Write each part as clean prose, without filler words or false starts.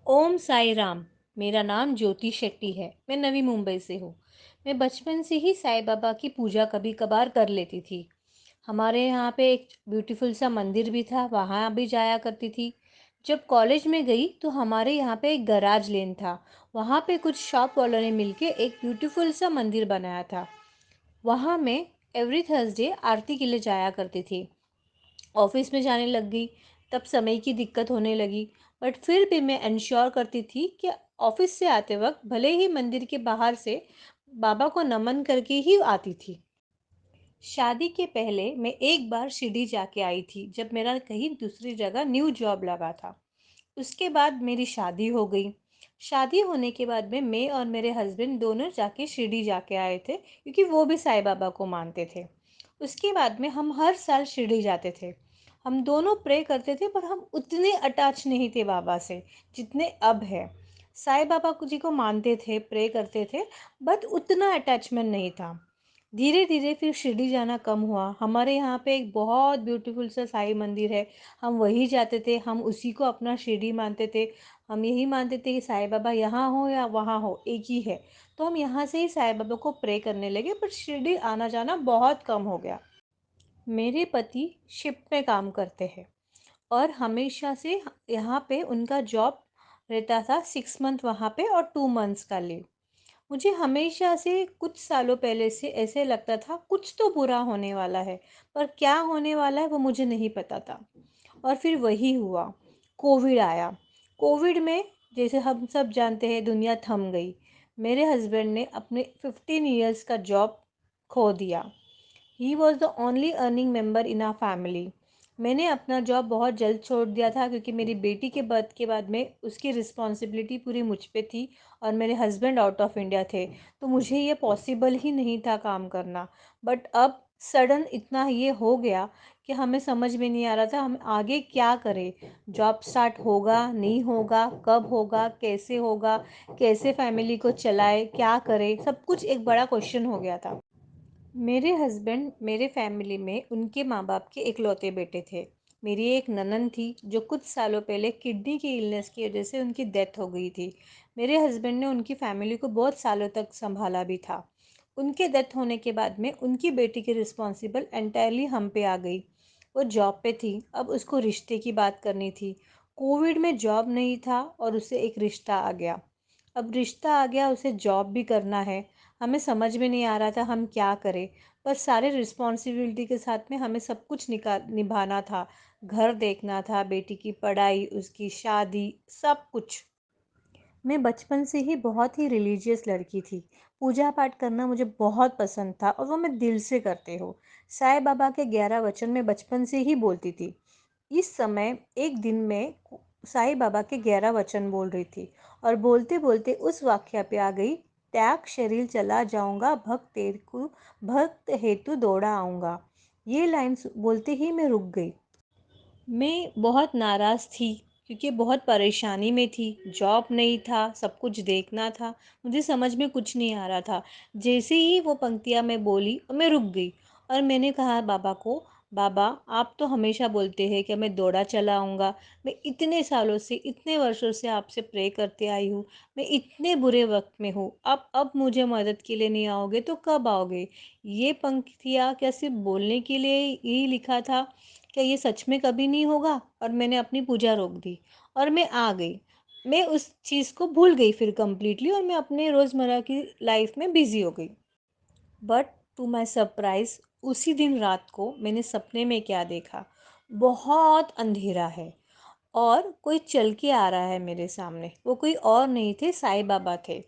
ओम साई राम। मेरा नाम ज्योति शेट्टी है। मैं नवी मुंबई से हूँ। मैं बचपन से ही साईं बाबा की पूजा कभी कभार कर लेती थी। हमारे यहाँ पे एक ब्यूटीफुल सा मंदिर भी था, वहाँ भी जाया करती थी। जब कॉलेज में गई तो हमारे यहाँ पे एक गराज लेन था। वहाँ पे कुछ शॉप वालों ने मिलके एक ब्यूटीफुल सा मंदिर बनाया था। वहाँ मैं एवरी थर्सडे आरती के लिए जाया करती थी। ऑफिस में जाने लग गई, तब समय की दिक्कत होने लगी। बट फिर भी मैं इंश्योर करती थी कि ऑफिस से आते वक्त भले ही मंदिर के बाहर से बाबा को नमन करके ही आती थी। शादी के पहले मैं एक बार शिरडी जाके आई थी, जब मेरा कहीं दूसरी जगह न्यू जॉब लगा था। उसके बाद मेरी शादी हो गई। शादी होने के बाद में मैं और मेरे हस्बैंड दोनों जाके शिरडी जाके आए थे, क्योंकि वो भी साईं बाबा को मानते थे। उसके बाद में हम हर साल शिरडी जाते थे। हम दोनों प्रे करते थे, पर हम उतने अटैच नहीं थे बाबा से जितने अब है। साईं बाबा जी को मानते थे, प्रे करते थे, बट उतना अटैचमेंट नहीं था। धीरे धीरे फिर शिरडी जाना कम हुआ। हमारे यहाँ पे एक बहुत ब्यूटीफुल सा साईं मंदिर है, हम वहीं जाते थे। हम उसी को अपना शिरडी मानते थे। हम यही मानते थे कि साईं बाबा यहाँ हो या वहाँ हो, एक ही है। तो हम यहाँ से ही साईं बाबा को प्रे करने लगे, पर शिरडी आना जाना बहुत कम हो गया। मेरे पति शिप में काम करते हैं और हमेशा से यहाँ पे उनका जॉब रहता था, 6 मंथ वहाँ पे और 2 मंथ्स का लीव। मुझे हमेशा से कुछ सालों पहले से ऐसे लगता था कुछ तो बुरा होने वाला है, पर क्या होने वाला है वो मुझे नहीं पता था। और फिर वही हुआ, कोविड आया। कोविड में जैसे हम सब जानते हैं दुनिया थम गई। मेरे हस्बैंड ने अपने 15 इयर्स का जॉब खो दिया। He was the only earning member in are family. मैंने अपना जॉब बहुत जल्द छोड़ दिया था, क्योंकि मेरी बेटी के बर्थ के बाद में उसकी रिस्पॉन्सिबिलिटी पूरी मुझ पे थी और मेरे हस्बैंड आउट ऑफ इंडिया थे। तो मुझे ये पॉसिबल ही नहीं था काम करना। बट अब सडन इतना ये हो गया कि हमें समझ में नहीं आ रहा था हम आगे क्या करें। जॉब स्टार्ट होगा नहीं होगा, कब होगा, कैसे होगा, कैसे फैमिली को चलाए, क्या करे, सब कुछ एक बड़ा क्वेश्चन हो गया था। मेरे हस्बैंड मेरे फैमिली में उनके माँ बाप के इकलौते बेटे थे। मेरी एक ननद थी जो कुछ सालों पहले किडनी की इलनेस की वजह से उनकी डेथ हो गई थी। मेरे हस्बैंड ने उनकी फैमिली को बहुत सालों तक संभाला भी था। उनके डेथ होने के बाद में उनकी बेटी की रिस्पॉन्सिबल एंटायरली हम पे आ गई। वो जॉब पे थी, अब उसको रिश्ते की बात करनी थी। कोविड में जॉब नहीं था और उसे एक रिश्ता आ गया। अब रिश्ता आ गया, उसे जॉब भी करना है। हमें समझ में नहीं आ रहा था हम क्या करें। पर सारे रिस्पॉन्सिबिलिटी के साथ में हमें सब कुछ निभाना था। घर देखना था, बेटी की पढ़ाई, उसकी शादी, सब कुछ। मैं बचपन से ही बहुत ही रिलीजियस लड़की थी। पूजा पाठ करना मुझे बहुत पसंद था और वो मैं दिल से करते हो। साईं बाबा के 11 वचन मैं बचपन से ही बोलती थी। इस समय एक दिन मैं साईं बाबा के 11 वचन बोल रही थी और बोलते बोलते उस वाक्य पे आ गई। त्याग शरीर चला जाऊंगा, भक्त तेरे को भक्त हेतु दौड़ा आऊंगा। ये लाइन बोलते ही मैं रुक गई। मैं बहुत नाराज़ थी, क्योंकि बहुत परेशानी में थी। जॉब नहीं था, सब कुछ देखना था। मुझे समझ में कुछ नहीं आ रहा था। जैसे ही वो पंक्तियाँ मैं बोली और मैं रुक गई। और मैंने कहा बाबा को, बाबा आप तो हमेशा बोलते हैं कि मैं दौड़ा चला आऊँगा। मैं इतने सालों से, इतने वर्षों से आपसे प्रे करते आई हूँ। मैं इतने बुरे वक्त में हूँ, अब मुझे मदद के लिए नहीं आओगे तो कब आओगे? ये पंक्तियाँ क्या सिर्फ बोलने के लिए ही लिखा था? क्या ये सच में कभी नहीं होगा? और मैंने अपनी पूजा रोक दी और मैं आ गई। मैं उस चीज़ को भूल गई फिर कंप्लीटली, और मैं अपने रोज़मर्रा की लाइफ में बिज़ी हो गई। बट टू माय सरप्राइज़, उसी दिन रात को मैंने सपने में क्या देखा, बहुत अंधेरा है और कोई चल के आ रहा है मेरे सामने। वो कोई और नहीं थे, साईं बाबा थे।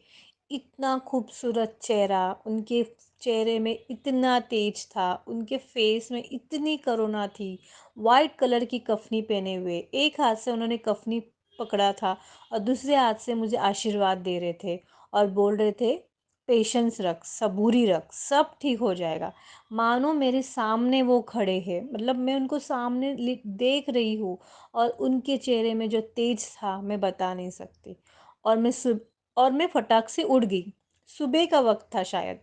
इतना खूबसूरत चेहरा, उनके चेहरे में इतना तेज था, उनके फेस में इतनी करुणा थी। वाइट कलर की कफनी पहने हुए, एक हाथ से उन्होंने कफनी पकड़ा था और दूसरे हाथ से मुझे आशीर्वाद दे रहे थे और बोल रहे थे, पेशेंस रख, सबूरी रख, सब ठीक हो जाएगा। मानो मेरे सामने वो खड़े हैं, मतलब मैं उनको सामने देख रही हूँ। और उनके चेहरे में जो तेज था मैं बता नहीं सकती। और मैं फटाक से उड़ गई। सुबह का वक्त था शायद।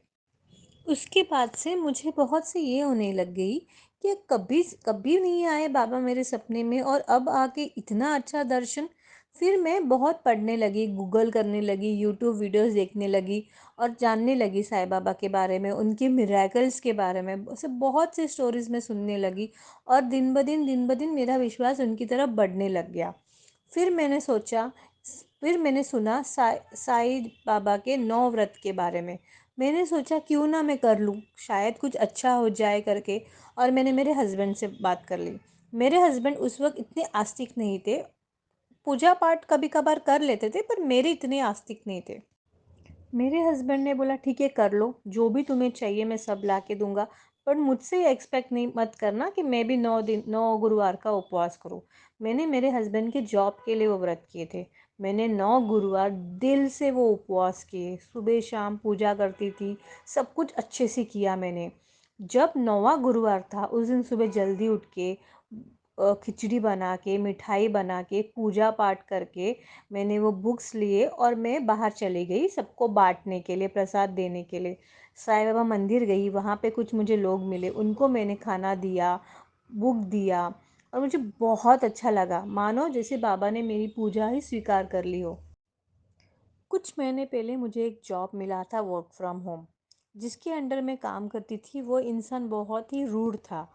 उसके बाद से मुझे बहुत से ये होने लग गई कि कभी कभी नहीं आए बाबा मेरे सपने में, और अब आके इतना अच्छा दर्शन। फिर मैं बहुत पढ़ने लगी, गूगल करने लगी, यूट्यूब वीडियोस देखने लगी और जानने लगी साईं बाबा के बारे में, उनके मिरेकल्स के बारे में। ऐसे बहुत सी स्टोरीज़ मैं सुनने लगी और दिन ब दिन मेरा विश्वास उनकी तरफ बढ़ने लग गया। फिर मैंने सोचा फिर मैंने सुना साईं बाबा के 9 व्रत के बारे में। मैंने सोचा क्यों ना मैं कर लूँ, शायद कुछ अच्छा हो जाए करके। और मैंने मेरे हस्बैंड से बात कर ली। मेरे हस्बैंड उस वक़्त इतने आस्तिक नहीं थे। पूजा पाठ कभी कभार कर लेते थे पर मेरे इतने आस्तिक नहीं थे। मेरे हस्बैंड ने बोला ठीक है कर लो, जो भी तुम्हें चाहिए मैं सब ला के दूंगा, पर मुझसे एक्सपेक्ट नहीं मत करना कि मैं भी 9 दिन 9 गुरुवार का उपवास करूं। मैंने मेरे हस्बैंड के जॉब के लिए वो व्रत किए थे। मैंने 9 गुरुवार दिल से वो उपवास किए, सुबह शाम पूजा करती थी, सब कुछ अच्छे से किया मैंने। जब 9वां गुरुवार था उस दिन सुबह जल्दी उठ के खिचड़ी बना के, मिठाई बना के, पूजा पाठ करके मैंने वो बुक्स लिए और मैं बाहर चली गई सबको बांटने के लिए, प्रसाद देने के लिए। साईं बाबा मंदिर गई, वहाँ पे कुछ मुझे लोग मिले, उनको मैंने खाना दिया, बुक दिया और मुझे बहुत अच्छा लगा, मानो जैसे बाबा ने मेरी पूजा ही स्वीकार कर ली हो। कुछ महीने पहले मुझे एक जॉब मिला था वर्क फ्रॉम होम। जिसके अंडर मैं काम करती थी वो इंसान बहुत ही रूड था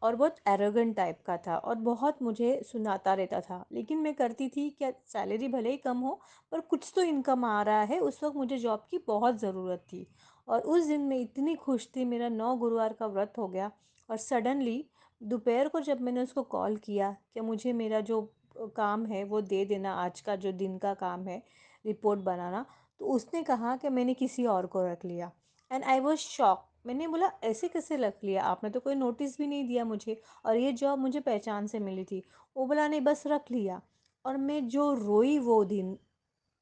और बहुत एरोगेंट टाइप का था और बहुत मुझे सुनाता रहता था। लेकिन मैं करती थी क्या, सैलरी भले ही कम हो पर कुछ तो इनकम आ रहा है। उस वक्त मुझे जॉब की बहुत ज़रूरत थी और उस दिन मैं इतनी खुश थी, मेरा 9 गुरुवार का व्रत हो गया। और सडनली दोपहर को जब मैंने उसको कॉल किया कि मुझे मेरा जो काम है वो दे देना, आज का जो दिन का काम है रिपोर्ट बनाना, तो उसने कहा कि मैंने किसी और को रख लिया। And I was shock. मैंने बोला ऐसे कैसे रख लिया, आपने तो कोई नोटिस भी नहीं दिया मुझे और ये जॉब मुझे पहचान से मिली थी। वो बोला नहीं बस रख लिया। और मैं जो रोई वो दिन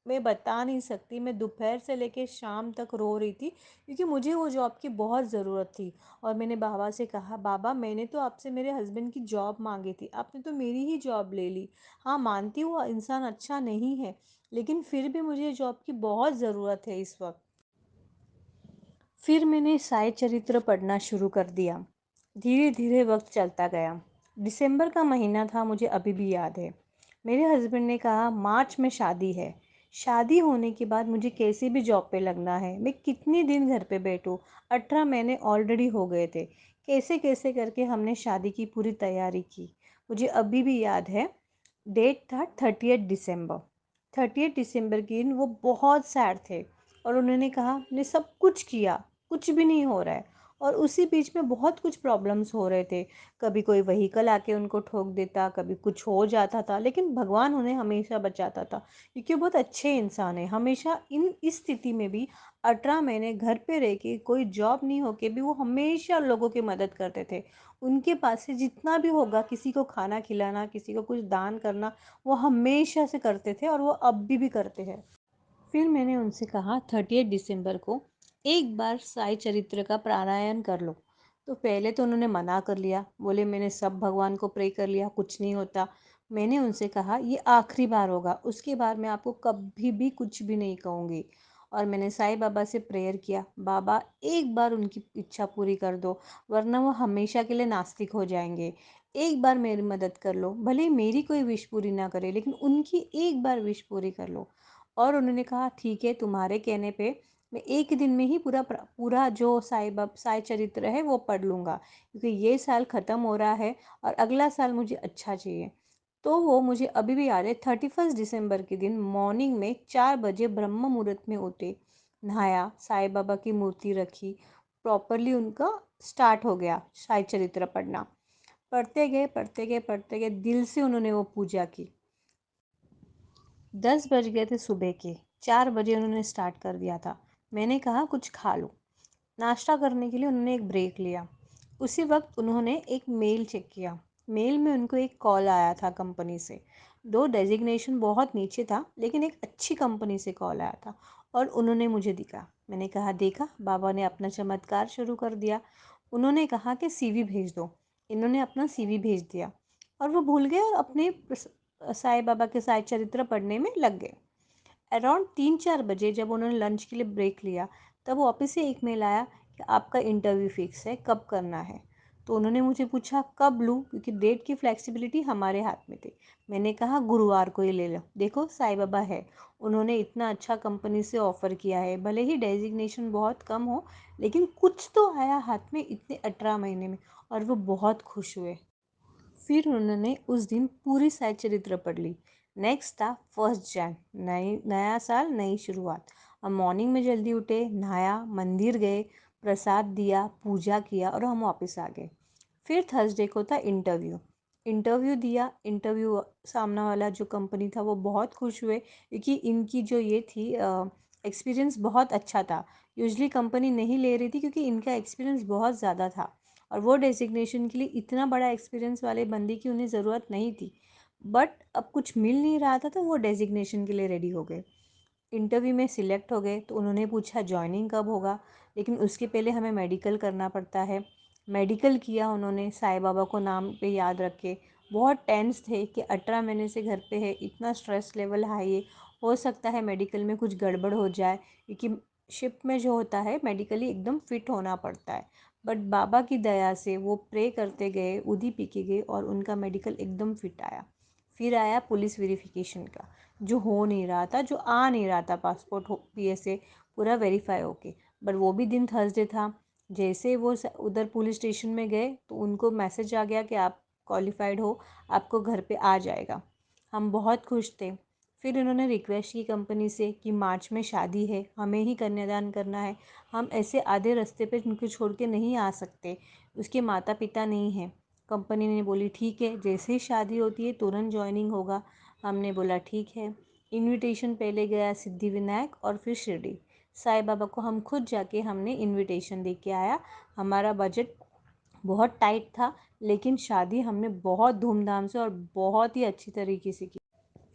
मैं बता नहीं सकती। मैं दोपहर से लेके शाम तक रो रही थी क्योंकि मुझे वो जॉब की बहुत ज़रूरत थी। और मैंने बाबा से कहा बाबा मैंने तो आपसे मेरे हस्बैंड की जॉब मांगी थी, आपने तो मेरी ही जॉब ले ली। हाँ मानती हूँ इंसान अच्छा नहीं है, लेकिन फिर भी मुझे जॉब की बहुत ज़रूरत है इस वक्त। फिर मैंने साई चरित्र पढ़ना शुरू कर दिया। धीरे धीरे वक्त चलता गया। दिसंबर का महीना था, मुझे अभी भी याद है। मेरे हस्बैंड ने कहा मार्च में शादी है। शादी होने के बाद मुझे कैसे भी जॉब पे लगना है, मैं कितने दिन घर पे बैठूं। 18 महीने ऑलरेडी हो गए थे। कैसे कैसे करके हमने शादी की पूरी तैयारी की। मुझे अभी भी याद है, डेट था 30 दिसंबर। 30 दिसंबर के दिन वो बहुत सैड थे और उन्होंने कहा मैंने सब कुछ किया, कुछ भी नहीं हो रहा है। और उसी बीच में बहुत कुछ प्रॉब्लम्स हो रहे थे। कभी कोई व्हीकल आके उनको ठोक देता, कभी कुछ हो जाता था, लेकिन भगवान उन्हें हमेशा बचाता था क्योंकि वो बहुत अच्छे इंसान है। हमेशा इस स्थिति में भी 18 महीने घर पे रह के कोई जॉब नहीं होके भी वो हमेशा लोगों की मदद करते थे। उनके पास से जितना भी होगा, किसी को खाना खिलाना, किसी को कुछ दान करना, वो हमेशा से करते थे और वो अब भी करते हैं। फिर मैंने उनसे कहा 30 दिसंबर को एक बार साई चरित्र का प्राणायाम कर लो। तो पहले तो उन्होंने मना कर लिया, बोले मैंने सब भगवान को प्रे कर लिया, कुछ नहीं होता। मैंने उनसे कहा ये आखिरी बार होगा, उसके बाद मैं आपको कभी भी कुछ भी नहीं कहूँगी। और मैंने साईं बाबा से प्रेयर किया, बाबा एक बार उनकी इच्छा पूरी कर दो, वरना वो हमेशा के लिए नास्तिक हो जाएंगे। एक बार मेरी मदद कर लो, भले ही मेरी कोई विश पूरी ना करे लेकिन उनकी एक बार विश पूरी कर लो। और उन्होंने कहा ठीक है, तुम्हारे कहने पे मैं एक दिन में ही पूरा जो साई चरित्र है वो पढ़ लूँगा, क्योंकि ये साल ख़त्म हो रहा है और अगला साल मुझे अच्छा चाहिए। तो वो मुझे अभी भी याद है, 31 दिसंबर के दिन मॉर्निंग में 4 बजे ब्रह्म मुहूर्त में उठे, नहाया, साईं बाबा की मूर्ति रखी, प्रॉपरली उनका स्टार्ट हो गया साई चरित्र पढ़ना। पढ़ते गए पढ़ते गए पढ़ते गए, दिल से उन्होंने वो पूजा की। 10 बज गए थे सुबह के। 4 बजे उन्होंने स्टार्ट कर दिया था। मैंने कहा कुछ खा लो। नाश्ता करने के लिए उन्होंने एक ब्रेक लिया। उसी वक्त उन्होंने एक मेल चेक किया। मेल में उनको एक कॉल आया था कंपनी से। दो डेजिग्नेशन बहुत नीचे था लेकिन एक अच्छी कंपनी से कॉल आया था और उन्होंने मुझे दिखा। मैंने कहा देखा, बाबा ने अपना चमत्कार शुरू कर दिया। उन्होंने कहा कि सीवी भेज दो। इन्होंने अपना सीवी भेज दिया और वो भूल गए और अपने साईं बाबा के साई चरित्र पढ़ने में लग गए। अराउंड 3-4 बजे जब उन्होंने लंच के लिए ब्रेक लिया, तब वो ऑफिस से एक मेल आया कि आपका इंटरव्यू फिक्स है, कब करना है। तो उन्होंने मुझे पूछा कब लूँ, क्योंकि डेट की फ्लेक्सिबिलिटी हमारे हाथ में थी। मैंने कहा गुरुवार को ही ले लो, देखो साईं बाबा है, उन्होंने इतना अच्छा कंपनी से ऑफ़र किया है, भले ही डेजिग्नेशन बहुत कम हो लेकिन कुछ तो आया हाथ में इतने 18 महीने में। और वो बहुत खुश हुए। फिर उन्होंने उस दिन पूरी साई चरित्र पढ़ ली। नेक्स्ट था 1 जैन, नया साल नई शुरुआत। हम मॉर्निंग में जल्दी उठे, नहाया, मंदिर गए, प्रसाद दिया, पूजा किया और हम वापस आ गए। फिर थर्सडे को था इंटरव्यू। इंटरव्यू दिया। इंटरव्यू सामने वाला जो कंपनी था वो बहुत खुश हुए, क्योंकि इनकी जो ये थी एक्सपीरियंस बहुत अच्छा था। यूजली कंपनी नहीं ले रही थी क्योंकि इनका एक्सपीरियंस बहुत ज़्यादा था और वो डेजिग्नेशन के लिए इतना बड़ा एक्सपीरियंस वाले बंदे की उन्हें ज़रूरत नहीं थी। बट अब कुछ मिल नहीं रहा था तो वो डेजिग्नेशन के लिए रेडी हो गए। इंटरव्यू में सिलेक्ट हो गए तो उन्होंने पूछा जॉइनिंग कब होगा, लेकिन उसके पहले हमें मेडिकल करना पड़ता है। मेडिकल किया उन्होंने, साईं बाबा को नाम पे याद रख के। बहुत टेंस थे कि 18 महीने से घर पे है, इतना स्ट्रेस लेवल हाई है, हो सकता है मेडिकल में कुछ गड़बड़ हो जाए, क्योंकि शिप में जो होता है मेडिकली एकदम फिट होना पड़ता है। बट बाबा की दया से वो प्रे करते गए, उधी पी के गए और उनका मेडिकल एकदम फिट आया। फिर आया पुलिस वेरिफिकेशन का, जो हो नहीं रहा था, जो आ नहीं रहा था पासपोर्ट हो पीएसए पूरा वेरीफाई होके। बट वो भी दिन थर्सडे था। जैसे वो उधर पुलिस स्टेशन में गए तो उनको मैसेज आ गया कि आप क्वालिफाइड हो, आपको घर पे आ जाएगा। हम बहुत खुश थे। फिर उन्होंने रिक्वेस्ट की कंपनी से कि मार्च में शादी है, हमें ही कन्यादान करना है, हम ऐसे आधे रास्ते पे उनको छोड़ के नहीं आ सकते, उसके माता पिता नहीं हैं। कंपनी ने बोली ठीक है, जैसे ही शादी होती है तुरंत ज्वाइनिंग होगा। हमने बोला ठीक है। इनविटेशन पहले गया सिद्धिविनायक और फिर शिरडी। साईं बाबा को हम खुद जाके हमने इनविटेशन दे के आया। हमारा बजट बहुत टाइट था, लेकिन शादी हमने बहुत धूमधाम से और बहुत ही अच्छी तरीके से की।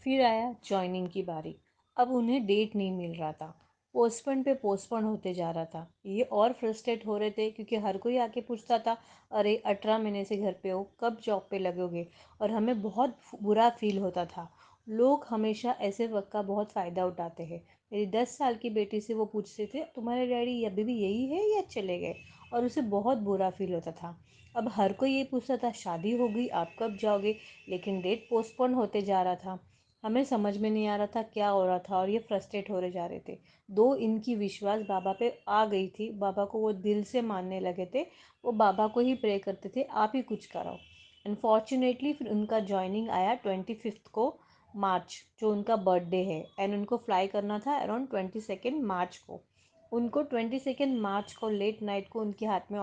फिर आया जॉइनिंग की बारी। अब उन्हें डेट नहीं मिल रहा था, पोस्टपोन पे पोस्टपोन होते जा रहा था। ये और फ्रस्ट्रेट हो रहे थे क्योंकि हर कोई आके पूछता था, अरे 18 महीने से घर पे हो, कब जॉब पे लगोगे। और हमें बहुत बुरा फील होता था। लोग हमेशा ऐसे वक्त का बहुत फ़ायदा उठाते हैं। मेरी 10 साल की बेटी से वो पूछते थे, तुम्हारे डैडी अभी भी यही है या चले गए। और उसे बहुत बुरा फील होता था। अब हर कोई ये पूछता था, शादी हो गई, आप कब जाओगे। लेकिन डेट पोस्टपोन होते जा रहा था। हमें समझ में नहीं आ रहा था क्या हो रहा था और ये फ्रस्ट्रेट हो रहे जा रहे थे। दो इनकी विश्वास बाबा पे आ गई थी, बाबा को वो दिल से मानने लगे थे। वो बाबा को ही प्रे करते थे, आप ही कुछ कराओ। अनफॉर्चुनेटली फिर उनका जॉइनिंग आया 25 को मार्च, जो उनका बर्थडे है। एंड उनको फ्लाई करना था अराउंड 22 मार्च को। उनको 22 मार्च को लेट नाइट को उनके हाथ में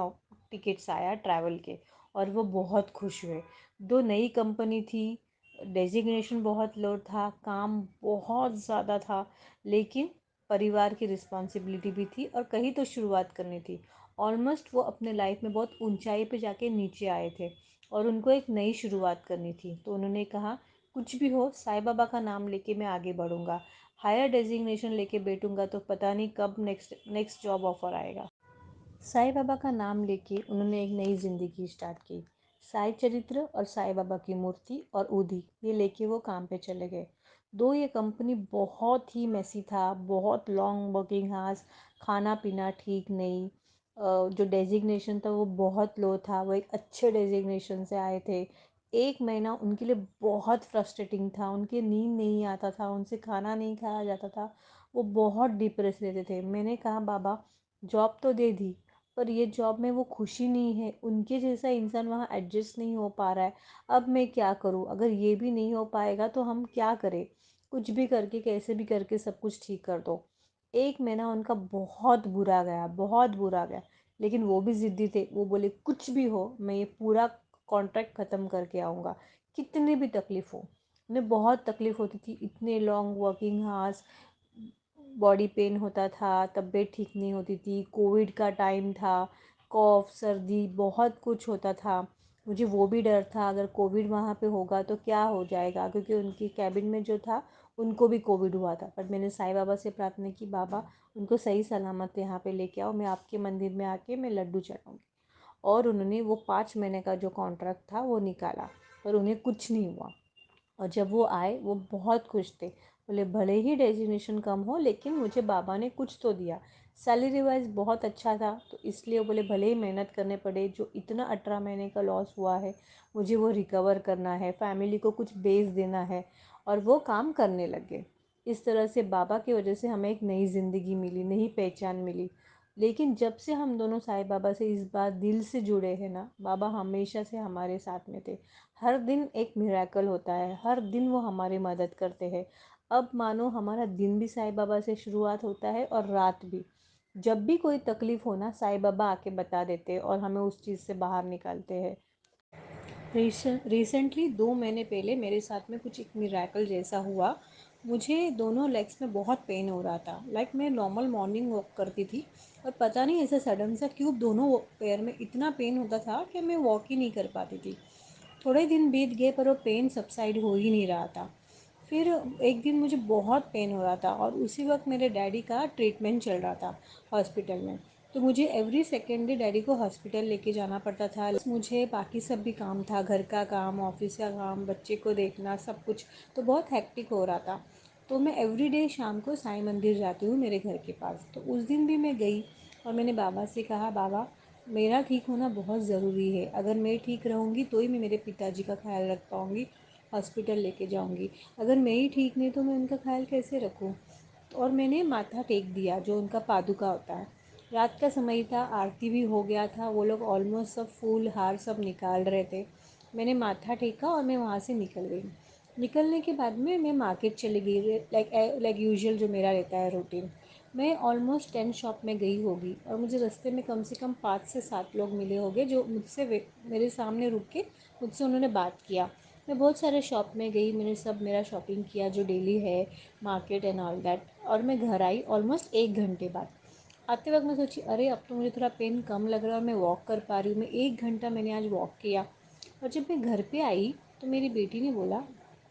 टिकट्स आया ट्रैवल के। और वो बहुत खुश हुए। दो नई कंपनी थी, डेजिग्नेशन बहुत लो था, काम बहुत ज़्यादा था, लेकिन परिवार की रिस्पॉन्सिबिलिटी भी थी और कहीं तो शुरुआत करनी थी। ऑलमोस्ट वो अपने लाइफ में बहुत ऊंचाई पे जाके नीचे आए थे और उनको एक नई शुरुआत करनी थी। तो उन्होंने कहा कुछ भी हो, साईं बाबा का नाम लेके मैं आगे बढ़ूंगा। हायर डेजिग्नेशन लेके बैठूंगा तो पता नहीं कब नेक्स्ट नेक्स्ट जॉब ऑफर आएगा। साईं बाबा का नाम लेके उन्होंने एक नई ज़िंदगी स्टार्ट की। साईं चरित्र और साईं बाबा की मूर्ति और ऊदी ये लेके वो काम पे चले गए। दो ये कंपनी बहुत ही मेसी था, बहुत लॉन्ग वर्किंग आवर्स, खाना पीना ठीक नहीं। जो डेजिग्नेशन था वो बहुत लो था, वो एक अच्छे डेजिग्नेशन से आए थे। 1 महीना उनके लिए बहुत फ्रस्ट्रेटिंग था, उनके नींद नहीं आता था, उनसे खाना नहीं खाया जाता था, वो बहुत डिप्रेस रहते थे। मैंने कहा बाबा जॉब तो दे दी, पर ये जॉब में वो खुशी नहीं है, उनके जैसा इंसान वहाँ एडजस्ट नहीं हो पा रहा है। अब मैं क्या करूँ, अगर ये भी नहीं हो पाएगा तो हम क्या करें। कुछ भी करके कैसे भी करके सब कुछ ठीक कर दो। 1 महीना उनका बहुत बुरा गया, बहुत बुरा गया। लेकिन वो भी ज़िद्दी थे, वो बोले कुछ भी हो मैं ये पूरा कॉन्ट्रैक्ट ख़त्म करके आऊँगा, कितनी भी तकलीफ़ हो। उन्हें बहुत तकलीफ़ होती थी, इतने long working hours, body pain होता था, तबीयत ठीक नहीं होती थी, कोविड का टाइम था, कॉफ सर्दी बहुत कुछ होता था। मुझे वो भी डर था अगर कोविड वहाँ पे होगा तो क्या हो जाएगा, क्योंकि उनकी कैबिन में जो था उनको भी कोविड हुआ था। पर मैंने साईं बाबा से प्रार्थना की, बाबा उनको सही सलामत यहाँ पे लेके आओ, मैं आपके मंदिर में आके मैं लड्डू चढ़ाऊँगी। और उन्होंने वो 5 महीने का जो कॉन्ट्रैक्ट था वो निकाला, पर उन्हें कुछ नहीं हुआ। और जब वो आए वो बहुत खुश थे, बोले भले ही डेजिग्नेशन कम हो लेकिन मुझे बाबा ने कुछ तो दिया। सैलरी वाइज बहुत अच्छा था, तो इसलिए वो बोले भले ही मेहनत करने पड़े, जो इतना 18 महीने का लॉस हुआ है मुझे वो रिकवर करना है, फैमिली को कुछ बेच देना है, और वो काम करने लग गए। इस तरह से बाबा की वजह से हमें एक नई ज़िंदगी मिली, नई पहचान मिली। लेकिन जब से हम दोनों साईं बाबा से इस बार दिल से जुड़े हैं ना, बाबा हमेशा से हमारे साथ में थे। हर दिन एक मिरेकल होता है, हर दिन वो हमारी मदद करते हैं। अब मानो हमारा दिन भी साईं बाबा से शुरुआत होता है और रात भी। जब भी कोई तकलीफ़ हो ना, साईं बाबा आके बता देते हैं और हमें उस चीज़ से बाहर निकालते हैं। रिसेंटली 2 महीने पहले मेरे साथ में कुछ एक मिरेकल जैसा हुआ। मुझे दोनों लेग्स में बहुत पेन हो रहा था। मैं नॉर्मल मॉर्निंग वॉक करती थी और पता नहीं ऐसे सडन सा क्यों दोनों पैर में इतना पेन होता था कि मैं वॉक ही नहीं कर पाती थी। थोड़े दिन बीत गए पर वो पेन सबसाइड हो ही नहीं रहा था। फिर एक दिन मुझे बहुत पेन हो रहा था और उसी वक्त मेरे डैडी का ट्रीटमेंट चल रहा था हॉस्पिटल में। तो मुझे एवरी सेकेंड डे डैडी को हॉस्पिटल लेके जाना पड़ता था। मुझे बाकी सब भी काम था, घर का काम, ऑफिस का काम, बच्चे को देखना, सब कुछ। तो बहुत हेक्टिक हो रहा था। तो मैं एवरी डे शाम को साईं मंदिर जाती हूँ मेरे घर के पास। तो उस दिन भी मैं गई और मैंने बाबा से कहा, बाबा मेरा ठीक होना बहुत ज़रूरी है। अगर मैं ठीक रहूँगी तो ही मैं मेरे पिताजी का ख्याल रख पाऊँगी, हॉस्पिटल लेके जाऊँगी। अगर मैं ही ठीक नहीं तो मैं उनका ख्याल कैसे रखूँ। और मैंने माथा टेक दिया, जो उनका पादुका होता है। रात का समय था, आरती भी हो गया था, वो लोग ऑलमोस्ट सब फूल हार सब निकाल रहे थे। मैंने माथा टेका और मैं वहाँ से निकल गई। निकलने के बाद में मैं मार्केट चली गई, लाइक यूजुअल जो मेरा रहता है रूटीन। मैं ऑलमोस्ट 10 शॉप में गई होगी और मुझे रास्ते में कम से कम 5 से 7 लोग मिले होंगे जो मुझसे मेरे सामने रुक के मुझसे उन्होंने बात किया। मैं बहुत सारे शॉप में गई, मैंने सब मेरा शॉपिंग किया जो डेली है, मार्केट एंड ऑल दैट। और मैं घर आई ऑलमोस्ट 1 घंटे बाद। आते वक्त मैं सोची, अरे अब तो मुझे थोड़ा पेन कम लग रहा है और मैं वॉक कर पा रही हूँ। मैं 1 घंटा मैंने आज वॉक किया। और जब मैं घर पे आई तो मेरी बेटी ने बोला,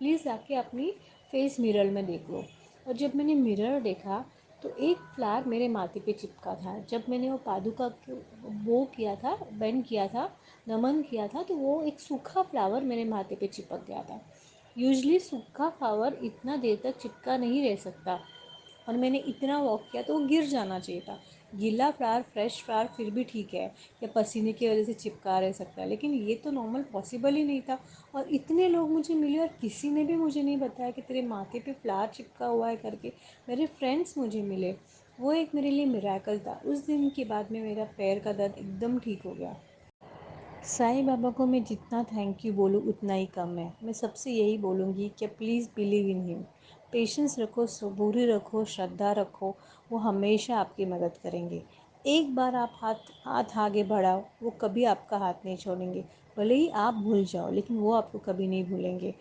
प्लीज़ आके अपनी फेस मिरर में देख लो। और जब मैंने मिरर देखा तो एक फ्लावर मेरे माथे पे चिपका था। जब मैंने वो पादुका को वो किया था, बेंड किया था, नमन किया था, तो वो एक सूखा फ्लावर मेरे माथे पे चिपक गया था। यूजली सूखा फ्लावर इतना देर तक चिपका नहीं रह सकता और मैंने इतना वॉक किया तो वो गिर जाना चाहिए था। गीला फ्लावर, फ्रेश फ्लावर फिर भी ठीक है, या पसीने की वजह से चिपका रह सकता है, लेकिन ये तो नॉर्मल पॉसिबल ही नहीं था। और इतने लोग मुझे मिले और किसी ने भी मुझे नहीं बताया कि तेरे माथे पे फ्लावर चिपका हुआ है करके। मेरे फ्रेंड्स मुझे मिले, वो एक मेरे लिए मिरेकल था। उस दिन के बाद में मेरा पैर का दर्द एकदम ठीक हो गया। साईं बाबा को मैं जितना थैंक यू बोलूँ उतना ही कम है। मैं सबसे यही बोलूँगी कि please believe in him. Patience रखो, सबूरी रखो, श्रद्धा रखो, वो हमेशा आपकी मदद करेंगे। एक बार आप हाथ हाथ आगे बढ़ाओ, वो कभी आपका हाथ नहीं छोड़ेंगे। भले ही आप भूल जाओ, लेकिन वो आपको कभी नहीं भूलेंगे।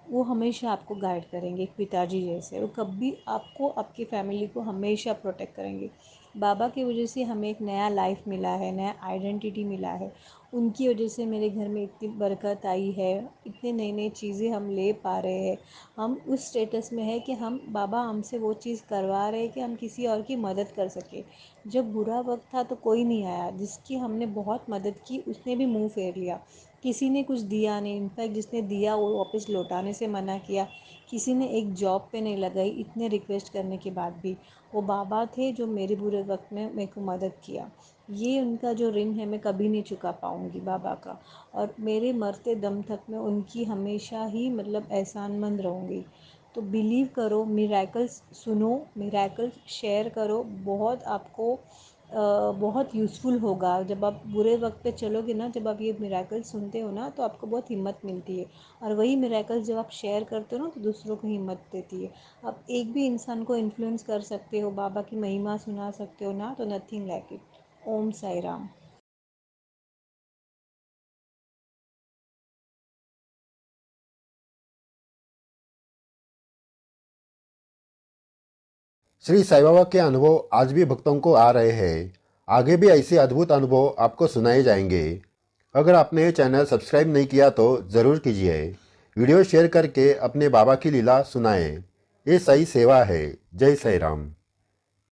वो हमेशा आपको गाइड करेंगे, एक पिताजी जैसे। वो कभी आपको, आपकी फैमिली को हमेशा प्रोटेक्ट करेंगे। बाबा की वजह से हमें एक नया लाइफ मिला है, नया आइडेंटिटी मिला है। उनकी वजह से मेरे घर में इतनी बरकत आई है, इतनी नई नई चीज़ें हम ले पा रहे हैं। हम उस स्टेटस में है कि हम, बाबा हमसे वो चीज़ करवा रहे हैं कि हम किसी और की मदद कर सके। जब बुरा वक्त था तो कोई नहीं आया, जिसकी हमने बहुत मदद की उसने भी मुंह फेर लिया। किसी ने कुछ दिया नहीं, इनफैक्ट जिसने दिया वो वापस लौटाने से मना किया। किसी ने एक जॉब पे नहीं लगाई, इतने रिक्वेस्ट करने के बाद भी। वो बाबा थे जो मेरे बुरे वक्त में मेरे को मदद किया। ये उनका जो ऋण है मैं कभी नहीं चुका पाऊँगी बाबा का। और मेरे मरते दम तक मैं उनकी हमेशा ही एहसानमंद रहूँगी। तो बिलीव करो, मिरेकल्स सुनो, मिरेकल्स शेयर करो। बहुत आपको बहुत यूज़फुल होगा। जब आप बुरे वक्त पे चलोगे ना, जब आप ये मिरेकल्स सुनते हो ना, तो आपको बहुत हिम्मत मिलती है। और वही मिरेकल्स जब आप शेयर करते हो ना, तो दूसरों को हिम्मत देती है। आप एक भी इंसान को इन्फ्लुएंस कर सकते हो, बाबा की महिमा सुना सकते हो ना, तो नथिंग लाइक इट। ओम साई राम। श्री साईं बाबा के अनुभव आज भी भक्तों को आ रहे हैं। आगे भी ऐसे अद्भुत अनुभव आपको सुनाए जाएंगे। अगर आपने ये चैनल सब्सक्राइब नहीं किया तो ज़रूर कीजिए। वीडियो शेयर करके अपने बाबा की लीला सुनाएं। ये सही सेवा है। जय साईं राम।